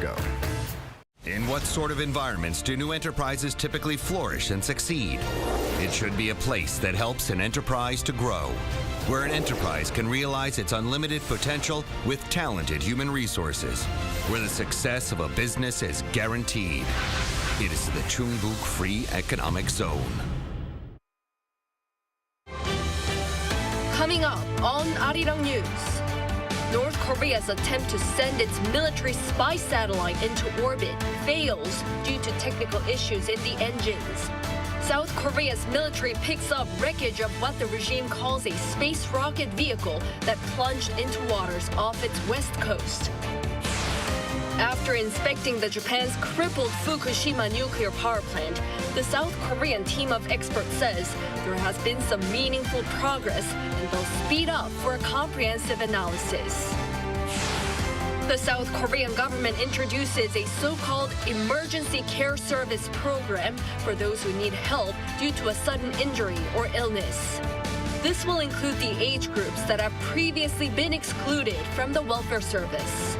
ago. In what sort of environments do new enterprises typically flourish and succeed? It should be a place that helps an enterprise to grow, where an enterprise can realize its unlimited potential with talented human resources, where the success of a business is guaranteed. It is the Chungbuk Free Economic Zone. Coming up on Arirang News, North Korea's attempt to send its military spy satellite into orbit fails due to technical issues in the engines. South Korea's military picks up wreckage of what the regime calls a space rocket vehicle that plunged into waters off its west coast. After inspecting Japan's crippled Fukushima nuclear power plant, the South Korean team of experts says there has been some meaningful progress and they'll speed up for a comprehensive analysis. The South Korean government introduces a so-called emergency care service program for those who need help due to a sudden injury or illness. This will include the age groups that have previously been excluded from the welfare service.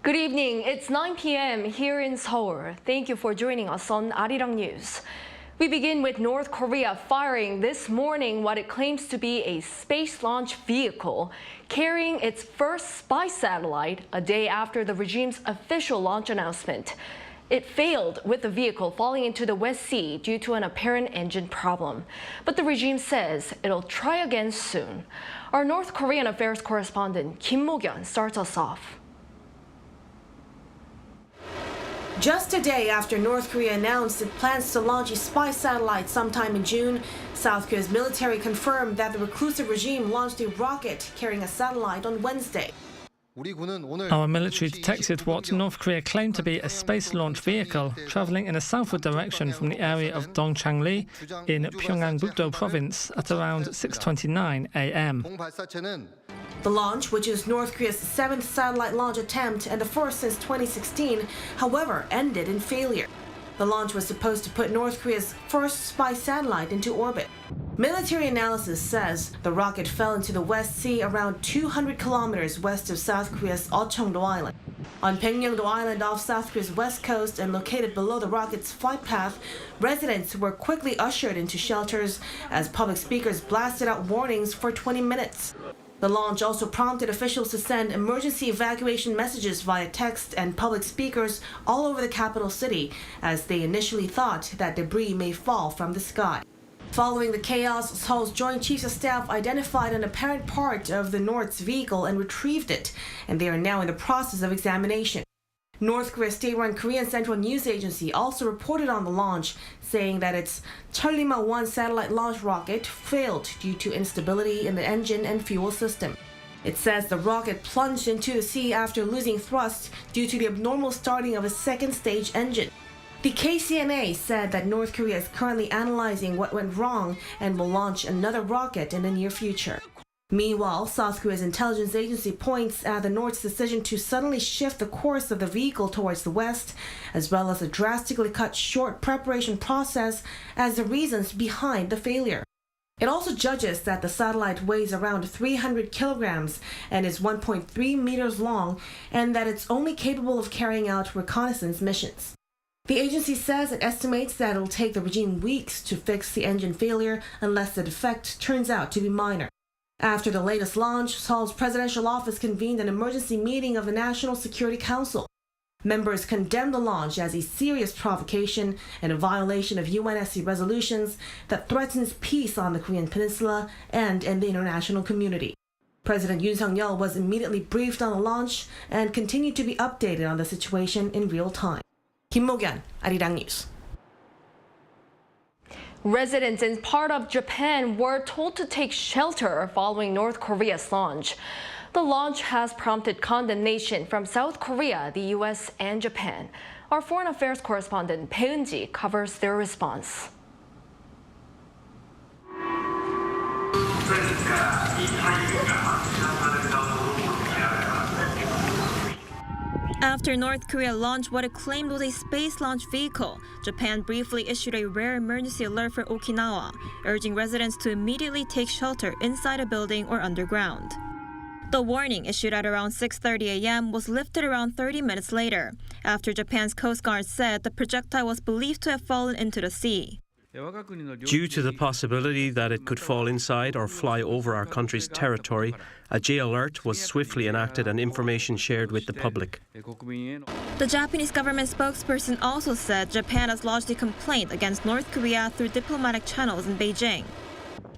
Good evening. It's 9 p.m. here in Seoul. Thank you for joining us on Arirang News. We begin with North Korea firing this morning what it claims to be a space launch vehicle carrying its first spy satellite a day after the regime's official launch announcement. It failed with the vehicle falling into the West Sea due to an apparent engine problem. But the regime says it'll try again soon. Our North Korean affairs correspondent Kim Mo-kyun starts us off. Just a day after North Korea announced it plans to launch a spy satellite sometime in June, South Korea's military confirmed that the reclusive regime launched a rocket carrying a satellite on Wednesday. Our military detected what North Korea claimed to be a space launch vehicle traveling in a southward direction from the area of Dongchangli in Pyeongan-bukdo province at around 6:29 a.m. The launch, which is North Korea's seventh satellite launch attempt and the first since 2016, however, ended in failure. The launch was supposed to put North Korea's first spy satellite into orbit. Military analysis says the rocket fell into the West Sea around 200 kilometers west of South Korea's Ochongdo Island. On Pyeongdo Island off South Korea's west coast and located below the rocket's flight path, residents were quickly ushered into shelters as public speakers blasted out warnings for 20 minutes. The launch also prompted officials to send emergency evacuation messages via text and public speakers all over the capital city, as they initially thought that debris may fall from the sky. Following the chaos, Seoul's Joint Chiefs of Staff identified an apparent part of the North's vehicle and retrieved it, and they are now in the process of examination. North Korea's state-run Korean Central News Agency also reported on the launch, saying that its Cheolima-1 satellite launch rocket failed due to instability in the engine and fuel system. It says the rocket plunged into the sea after losing thrust due to the abnormal starting of a second-stage engine. The KCNA said that North Korea is currently analyzing what went wrong and will launch another rocket in the near future. Meanwhile, South Korea's intelligence agency points at the North's decision to suddenly shift the course of the vehicle towards the west, as well as a drastically cut short preparation process as the reasons behind the failure. It also judges that the satellite weighs around 300 kilograms and is 1.3 meters long, and that it's only capable of carrying out reconnaissance missions. The agency says it estimates that it'll take the regime weeks to fix the engine failure unless the defect turns out to be minor. After the latest launch, Seoul's presidential office convened an emergency meeting of the National Security Council. Members condemned the launch as a serious provocation and a violation of UNSC resolutions that threatens peace on the Korean peninsula and in the international community. President Yoon Suk-yeol was immediately briefed on the launch and continued to be updated on the situation in real time. Kim Mo-kyun, Arirang News. Residents in part of Japan were told to take shelter following North Korea's launch. The launch has prompted condemnation from South Korea, the U.S., and Japan. Our foreign affairs correspondent Bae Eun-ji covers their response. After North Korea launched what it claimed was a space launch vehicle, Japan briefly issued a rare emergency alert for Okinawa, urging residents to immediately take shelter inside a building or underground. The warning, issued at around 6:30 a.m., was lifted around 30 minutes later, after Japan's Coast Guard said the projectile was believed to have fallen into the sea. Due to the possibility that it could fall inside or fly over our country's territory, a J alert was swiftly enacted and information shared with the public. The Japanese government spokesperson also said Japan has lodged a complaint against North Korea through diplomatic channels in Beijing.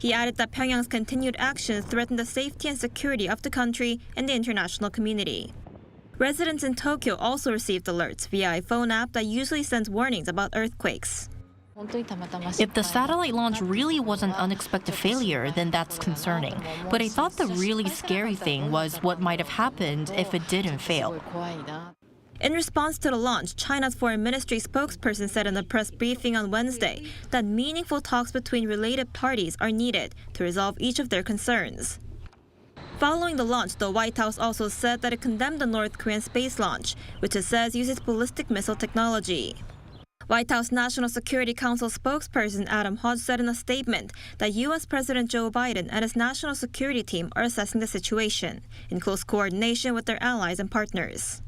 He added that Pyongyang's continued actions threaten the safety and security of the country and the international community. Residents in Tokyo also received alerts via a phone app that usually sends warnings about earthquakes. If the satellite launch really was an unexpected failure, then that's concerning. But I thought the really scary thing was what might have happened if it didn't fail. In response to the launch, China's foreign ministry spokesperson said in a press briefing on Wednesday that meaningful talks between related parties are needed to resolve each of their concerns. Following the launch, the White House also said that it condemned the North Korean space launch, which it says uses ballistic missile technology. White House National Security Council spokesperson Adam Hodge said in a statement that U.S. President Joe Biden and his national security team are assessing the situation in close coordination with their allies and partners.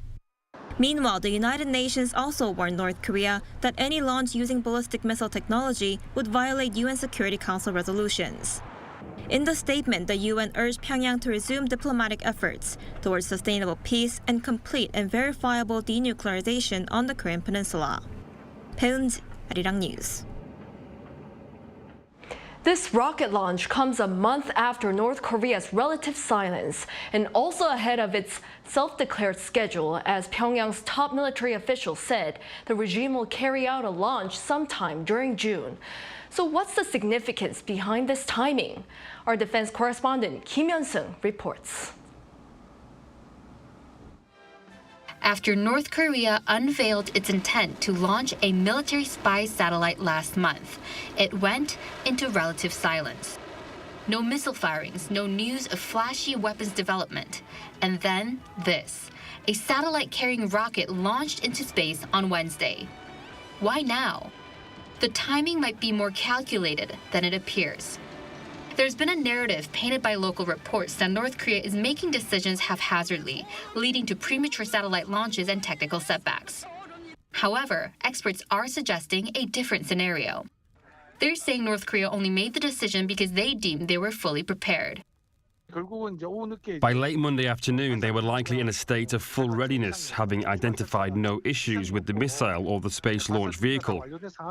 Meanwhile, the United Nations also warned North Korea that any launch using ballistic missile technology would violate UN Security Council resolutions. In the statement, the UN urged Pyongyang to resume diplomatic efforts towards sustainable peace and complete and verifiable denuclearization on the Korean Peninsula. 배은지, Arirang News. This rocket launch comes a month after North Korea's relative silence and also ahead of its self-declared schedule, as Pyongyang's top military officials said the regime will carry out a launch sometime during June. So what's the significance behind this timing? Our defense correspondent Kim Hyun-sung reports. After North Korea unveiled its intent to launch a military spy satellite last month, it went into relative silence. No missile firings, no news of flashy weapons development. And then this, a satellite-carrying rocket launched into space on Wednesday. Why now? The timing might be more calculated than it appears. There's been a narrative painted by local reports that North Korea is making decisions haphazardly, leading to premature satellite launches and technical setbacks. However, experts are suggesting a different scenario. They're saying North Korea only made the decision because they deemed they were fully prepared. By late Monday afternoon, they were likely in a state of full readiness, having identified no issues with the missile or the space launch vehicle.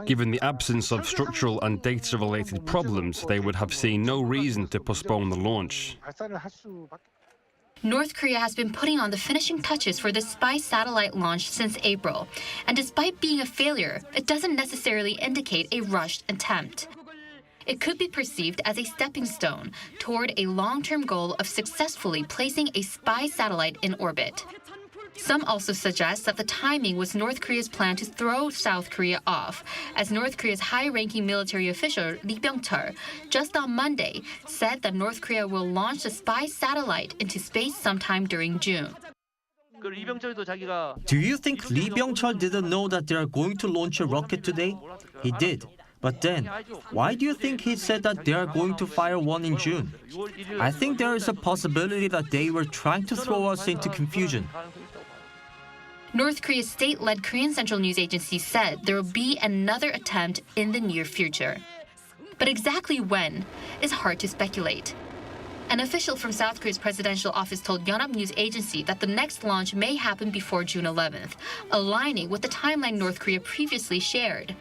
Given the absence of structural and data-related problems, they would have seen no reason to postpone the launch. North Korea has been putting on the finishing touches for the spy satellite launch since April, and despite being a failure, it doesn't necessarily indicate a rushed attempt. It could be perceived as a stepping stone toward a long-term goal of successfully placing a spy satellite in orbit. Some also suggest that the timing was North Korea's plan to throw South Korea off, as North Korea's high-ranking military official Lee Byung-chul just on Monday said that North Korea will launch the spy satellite into space sometime during June. Do you think Lee Byung-chul didn't know that they are going to launch a rocket today? He did. But then, why do you think he said that they are going to fire one in June? I think there is a possibility that they were trying to throw us into confusion. North Korea's state-led Korean Central News Agency said there will be another attempt in the near future. But exactly when is hard to speculate. An official from South Korea's presidential office told Yonhap News Agency that the next launch may happen before June 11th, aligning with the timeline North Korea previously shared.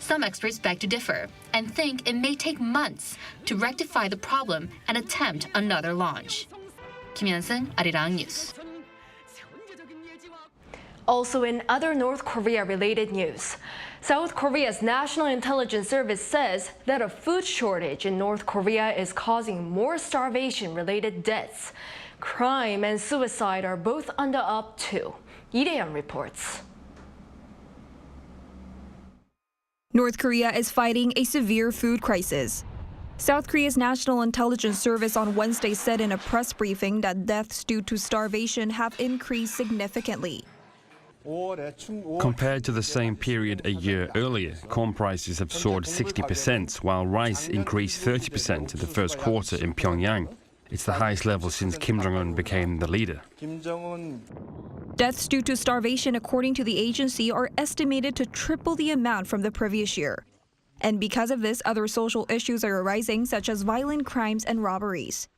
Some experts beg to differ and think it may take months to rectify the problem and attempt another launch. Kim Hyun-sung, Arirang News. Also in other North Korea-related news, South Korea's National Intelligence Service says that a food shortage in North Korea is causing more starvation-related deaths. Crime and suicide are both on the up too. Lee Dae-yeon reports. North Korea is fighting a severe food crisis. South Korea's National Intelligence Service on Wednesday said in a press briefing that deaths due to starvation have increased significantly. Compared to the same period a year earlier, corn prices have soared 60%, while rice increased 30% in the first quarter in Pyongyang. It's the highest level since Kim Jong-un became the leader. Deaths due to starvation, according to the agency, are estimated to triple the amount from the previous year. And because of this, other social issues are arising, such as violent crimes and robberies.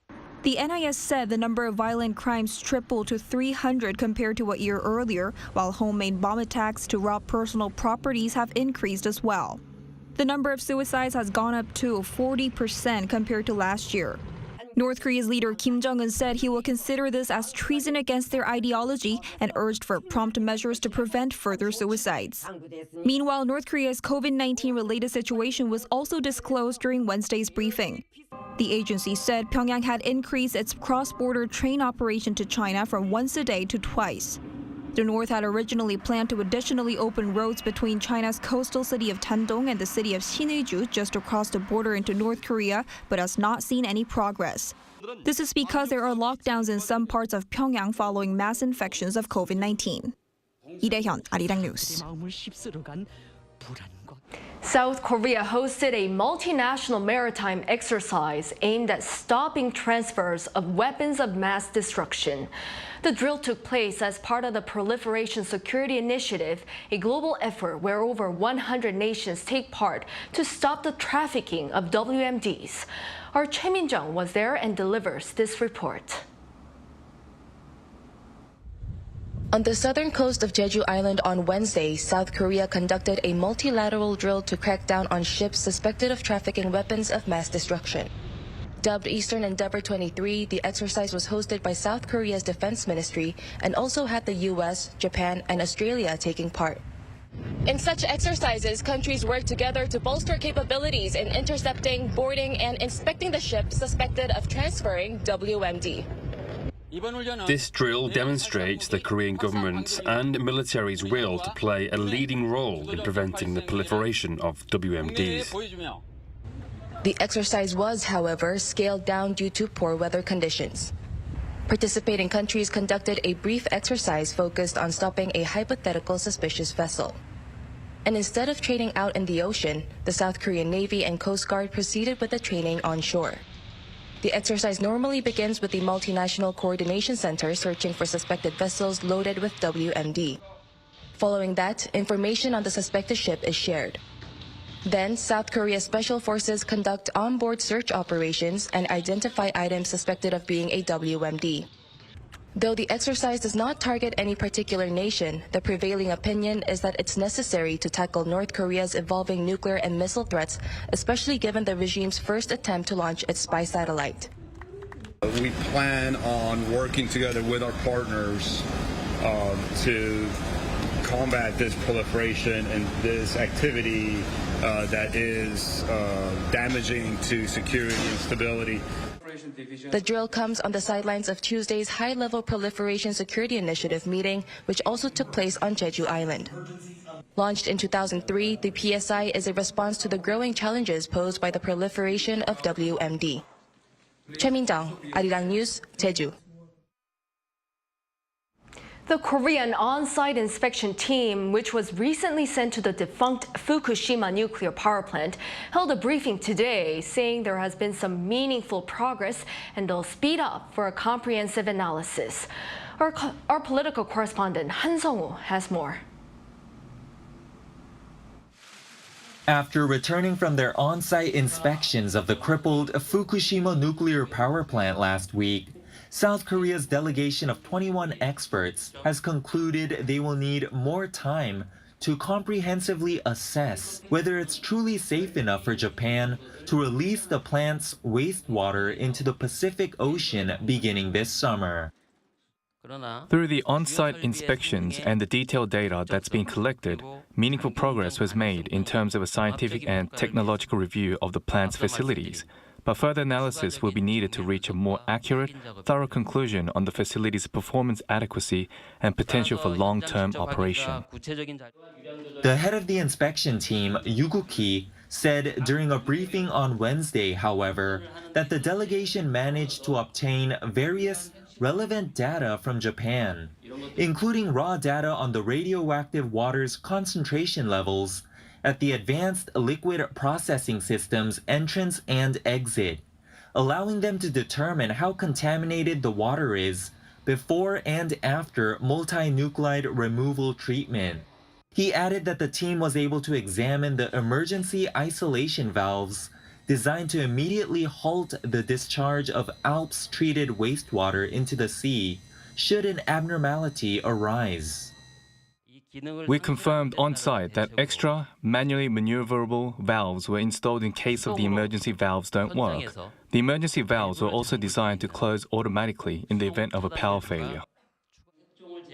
The NIS said the number of violent crimes tripled to 300 compared to a year earlier, while homemade bomb attacks to rob personal properties have increased as well. The number of suicides has gone up to 40% compared to last year. North Korea's leader Kim Jong-un said he will consider this as treason against their ideology and urged for prompt measures to prevent further suicides. Meanwhile, North Korea's COVID-19 related situation was also disclosed during Wednesday's briefing. The agency said Pyongyang had increased its cross-border train operation to China from once a day to twice. The North had originally planned to additionally open roads between China's coastal city of Tandong and the city of Sinuiju just across the border into North Korea, but has not seen any progress. This is because there are lockdowns in some parts of Pyongyang following mass infections of COVID-19. Lee Dae-hyun, Arirang News. South Korea hosted a multinational maritime exercise aimed at stopping transfers of weapons of mass destruction. The drill took place as part of the Proliferation Security Initiative, a global effort where over 100 nations take part to stop the trafficking of WMDs. Our Choi Min-jung was there and delivers this report. On the southern coast of Jeju Island on Wednesday, South Korea conducted a multilateral drill to crack down on ships suspected of trafficking weapons of mass destruction. Dubbed Eastern Endeavor 23, the exercise was hosted by South Korea's Defense Ministry and also had the US, Japan, and Australia taking part. In such exercises, countries work together to bolster capabilities in intercepting, boarding, and inspecting the ships suspected of transferring WMD. This drill demonstrates the Korean government's and military's will to play a leading role in preventing the proliferation of WMDs. The exercise was, however, scaled down due to poor weather conditions. Participating countries conducted a brief exercise focused on stopping a hypothetical suspicious vessel. And instead of training out in the ocean, the South Korean Navy and Coast Guard proceeded with the training on shore. The exercise normally begins with the Multinational Coordination Center searching for suspected vessels loaded with WMD. Following that, information on the suspected ship is shared. Then, South Korea's special forces conduct onboard search operations and identify items suspected of being a WMD. Though the exercise does not target any particular nation, the prevailing opinion is that it's necessary to tackle North Korea's evolving nuclear and missile threats, especially given the regime's first attempt to launch its spy satellite. We plan on working together with our partners to combat this proliferation and this activity that is damaging to security and stability. The drill comes on the sidelines of Tuesday's high-level Proliferation Security Initiative meeting, which also took place on Jeju Island. Launched in 2003, the PSI is a response to the growing challenges posed by the proliferation of WMD. Choi Min-jung, Arirang News, Jeju. The Korean on-site inspection team, which was recently sent to the defunct Fukushima nuclear power plant, held a briefing today saying there has been some meaningful progress and they'll speed up for a comprehensive analysis. Our political correspondent Han Sung-woo has more. After returning from their on-site inspections of the crippled Fukushima nuclear power plant last week, South Korea's delegation of 21 experts has concluded they will need more time to comprehensively assess whether it's truly safe enough for Japan to release the plant's wastewater into the Pacific Ocean beginning this summer. Through the on-site inspections and the detailed data that's been collected, meaningful progress was made in terms of a scientific and technological review of the plant's facilities. But further analysis will be needed to reach a more accurate, thorough conclusion on the facility's performance adequacy and potential for long-term operation. The head of the inspection team, Yoo Guk-hee, said during a briefing on Wednesday, however, that the delegation managed to obtain various relevant data from Japan, including raw data on the radioactive water's concentration levels at the advanced liquid processing system's entrance and exit, allowing them to determine how contaminated the water is before and after multinuclide removal treatment. He added that the team was able to examine the emergency isolation valves designed to immediately halt the discharge of ALPS-treated wastewater into the sea should an abnormality arise. We confirmed on-site that extra, manually maneuverable valves were installed in case of the emergency valves don't work. The emergency valves were also designed to close automatically in the event of a power failure.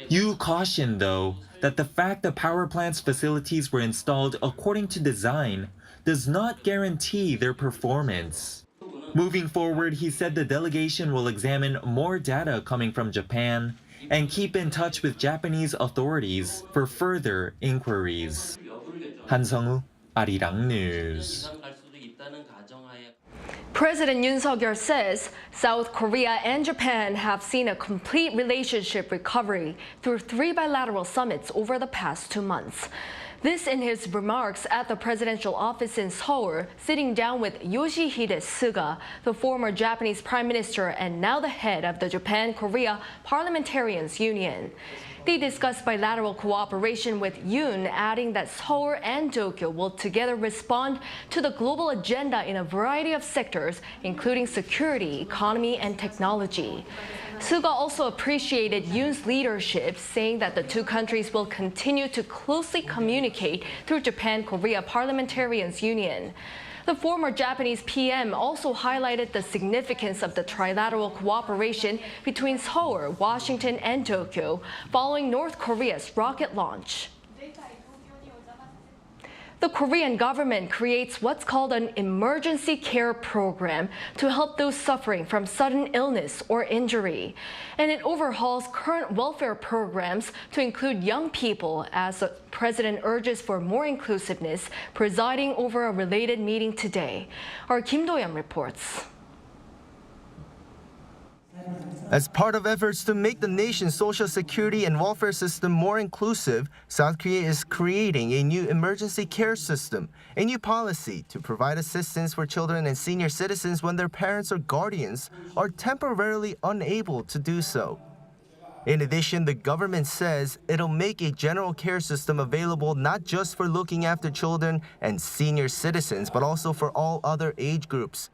Yu cautioned, though, that the fact the power plant's facilities were installed according to design does not guarantee their performance. Moving forward, he said the delegation will examine more data coming from Japan and keep in touch with Japanese authorities for further inquiries. 한성우, Arirang News. President Yoon Suk-yeol says South Korea and Japan have seen a complete relationship recovery through 3 bilateral summits over the past 2 months. This in his remarks at the presidential office in Seoul, sitting down with Yoshihide Suga, the former Japanese prime minister and now the head of the Japan-Korea Parliamentarians Union. They discussed bilateral cooperation with Yoon, adding that Seoul and Tokyo will together respond to the global agenda in a variety of sectors, including security, economy, and technology. Suga also appreciated Yoon's leadership, saying that the two countries will continue to closely communicate through Japan-Korea Parliamentarians Union. The former Japanese PM also highlighted the significance of the trilateral cooperation between Seoul, Washington, and Tokyo following North Korea's rocket launch. The Korean government creates what's called an emergency care program to help those suffering from sudden illness or injury. And it overhauls current welfare programs to include young people as the president urges for more inclusiveness, presiding over a related meeting today. Our Kim Do-yeon reports. As part of efforts to make the nation's social security and welfare system more inclusive, South Korea is creating a new emergency care system, a new policy to provide assistance for children and senior citizens when their parents or guardians are temporarily unable to do so. In addition, the government says it'll make a general care system available not just for looking after children and senior citizens, but also for all other age groups.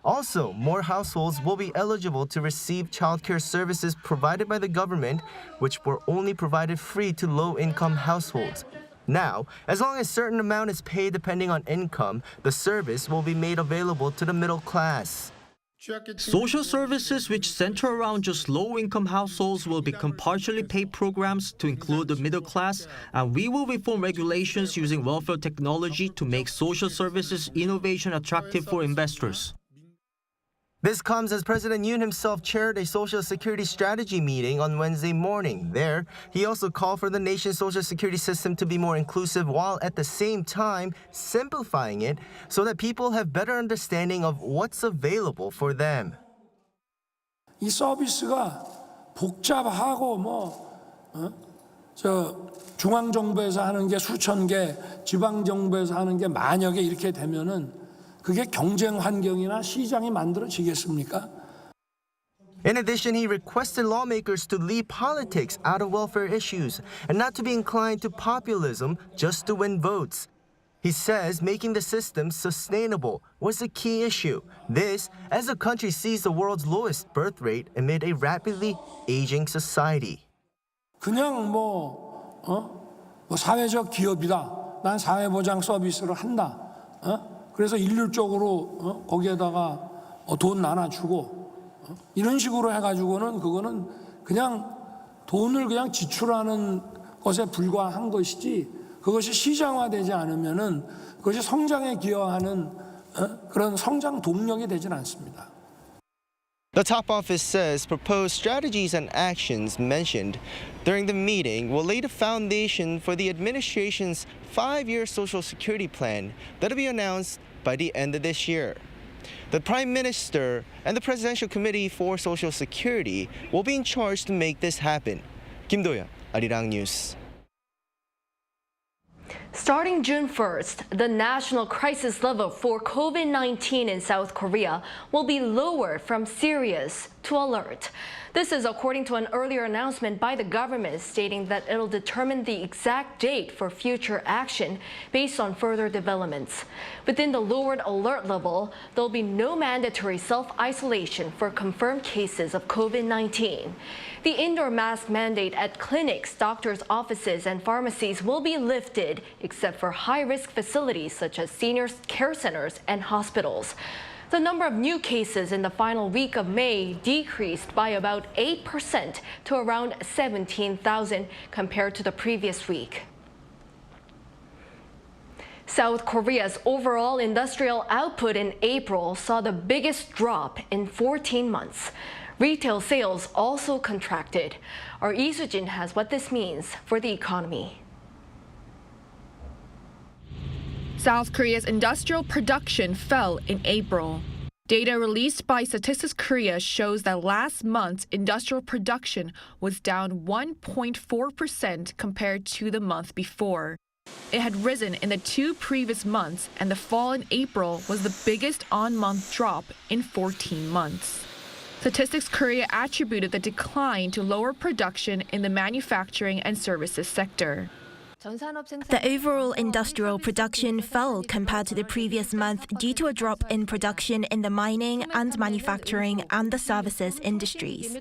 Also, more households will be eligible to receive childcare services provided by the government, which were only provided free to low-income households. Now, as long as a certain amount is paid depending on income, the service will be made available to the middle class. Social services which center around just low-income households will become partially paid programs to include the middle class, and we will reform regulations using welfare technology to make social services innovation attractive for investors. This comes as President Yoon himself chaired a Social Security strategy meeting on Wednesday morning. There, he also called for the nation's social security system to be more inclusive while at the same time simplifying it so that people have better understanding of what's available for them. 이 서비스가 복잡하고 중앙정부에서 하는 게 수천 개, 지방정부에서 하는 게 만여 개 이렇게 되면은 그게 경쟁 환경이나 시장이 만들어지겠습니까? In addition, he requested lawmakers to leave politics out of welfare issues and not to be inclined to populism just to win votes. He says making the system sustainable was a key issue. This, as the country sees the world's lowest birth rate amid a rapidly aging society. 그냥 사회적 기업이다. 난 사회보장 서비스를 한다. 그래서 일률적으로 거기에다가 돈 나눠주고 이런 식으로 해가지고는 그거는 그냥 돈을 그냥 지출하는 것에 불과한 것이지 그것이 시장화되지 않으면은 그것이 성장에 기여하는 그런 성장 동력이 되진 않습니다. The top office says proposed strategies and actions mentioned during the meeting will lay the foundation for the administration's 5-year Social Security plan that will be announced by the end of this year. The Prime Minister and the Presidential Committee for Social Security will be in charge to make this happen. Kim Do-yeon, Arirang News. Starting June 1st, the national crisis level for COVID-19 in South Korea will be lowered from serious to alert. This is according to an earlier announcement by the government stating that it'll determine the exact date for future action based on further developments. Within the lowered alert level, there'll be no mandatory self-isolation for confirmed cases of COVID-19. The indoor mask mandate at clinics, doctors' offices, and pharmacies will be lifted, except for high-risk facilities such as senior care centers and hospitals. The number of new cases in the final week of May decreased by about 8% to around 17,000 compared to the previous week. South Korea's overall industrial output in April saw the biggest drop in 14 months. Retail sales also contracted. Our Lee Soo-jin has what this means for the economy. South Korea's industrial production fell in April. Data released by Statistics Korea shows that last month's industrial production was down 1.4% compared to the month before. It had risen in the 2 previous months, and the fall in April was the biggest on-month drop in 14 months. Statistics Korea attributed the decline to lower production in the manufacturing and services sector. The overall industrial production fell compared to the previous month due to a drop in production in the mining and manufacturing and the services industries.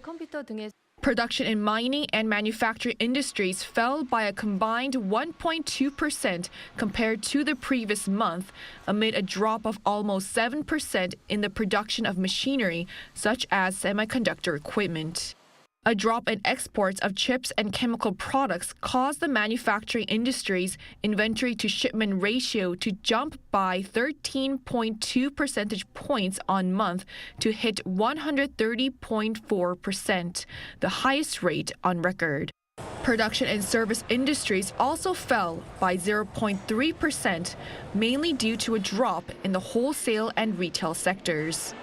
Production in mining and manufacturing industries fell by a combined 1.2% compared to the previous month, amid a drop of almost 7% in the production of machinery, such as semiconductor equipment. A drop in exports of chips and chemical products caused the manufacturing industry's inventory to shipment ratio to jump by 13.2 percentage points on month to hit 130.4%, the highest rate on record. Production in service industries also fell by 0.3%, mainly due to a drop in the wholesale and retail sectors.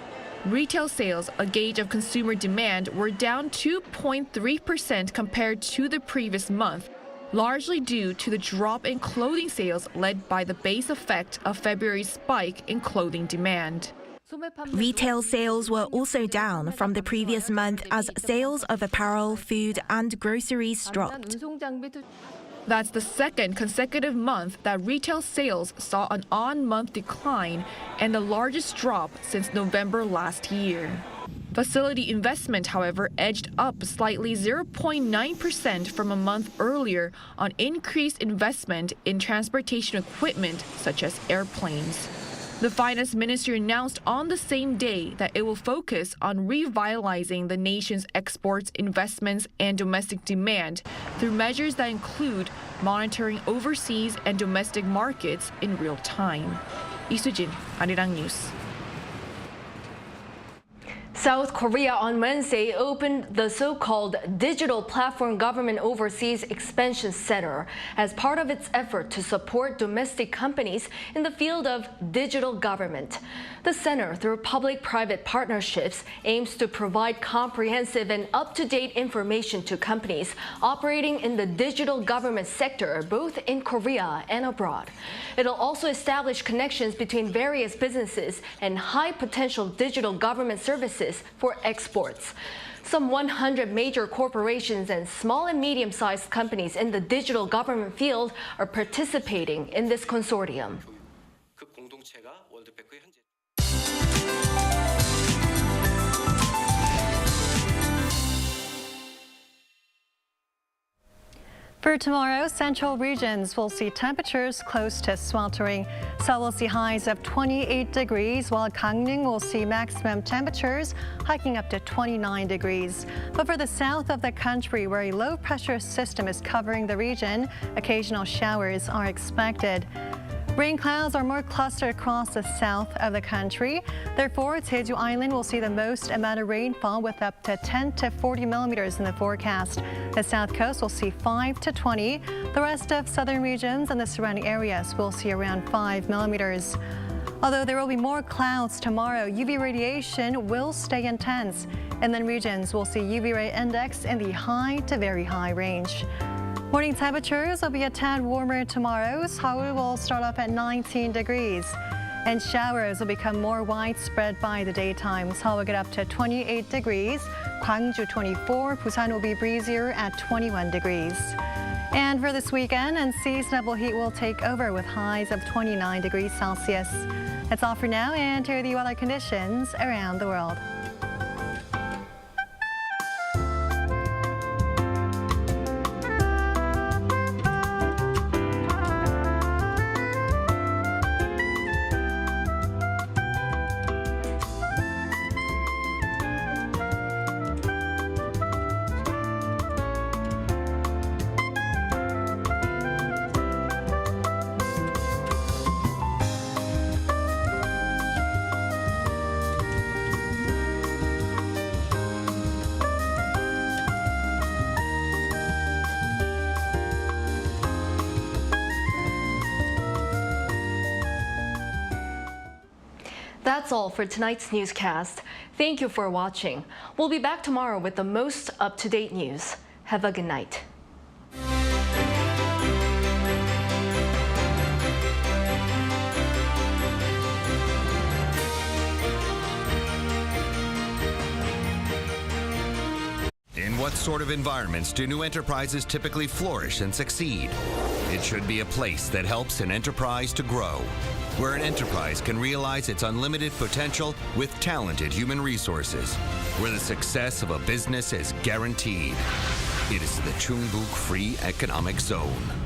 Retail sales, a gauge of consumer demand, were down 2.3% compared to the previous month, largely due to the drop in clothing sales led by the base effect of February's spike in clothing demand. Retail sales were also down from the previous month as sales of apparel, food, and groceries dropped. That's the second consecutive month that retail sales saw an on-month decline and the largest drop since November last year. Facility investment, however, edged up slightly 0.9% from a month earlier on increased investment in transportation equipment such as airplanes. The Finance Ministry announced on the same day that it will focus on revitalizing the nation's exports, investments, and domestic demand through measures that include monitoring overseas and domestic markets in real time. Lee Soo-jin, Arirang News. South Korea on Wednesday opened the so-called Digital Platform Government Overseas Expansion Center as part of its effort to support domestic companies in the field of digital government. The center, through public-private partnerships, aims to provide comprehensive and up-to-date information to companies operating in the digital government sector, both in Korea and abroad. It'll also establish connections between various businesses and high-potential digital government services for exports. Some 100 major corporations and small and medium-sized companies in the digital government field are participating in this consortium. For tomorrow, central regions will see temperatures close to sweltering. Seoul will see highs of 28 degrees, while Gangneung will see maximum temperatures hiking up to 29 degrees. But for the south of the country, where a low-pressure system is covering the region, occasional showers are expected. Rain clouds are more clustered across the south of the country. Therefore, Jeju Island will see the most amount of rainfall with up to 10 to 40 millimeters in the forecast. The south coast will see 5 to 20. The rest of southern regions and the surrounding areas will see around 5 millimeters. Although there will be more clouds tomorrow, UV radiation will stay intense. Inland regions will see UV ray index in the high to very high range. Morning temperatures will be a tad warmer tomorrow. Seoul will start off at 19 degrees. And showers will become more widespread by the daytime. Seoul will get up to 28 degrees. Gwangju 24. Busan will be breezier at 21 degrees. And for this weekend, unseasonable heat will take over with highs of 29 degrees Celsius. That's all for now, and here are the weather conditions around the world. That's all for tonight's newscast. Thank you for watching. We'll be back tomorrow with the most up-to-date news. Have a good night. In what sort of environments do new enterprises typically flourish and succeed? It should be a place that helps an enterprise to grow, where an enterprise can realize its unlimited potential with talented human resources, where the success of a business is guaranteed. It is the Chungbuk Free Economic Zone.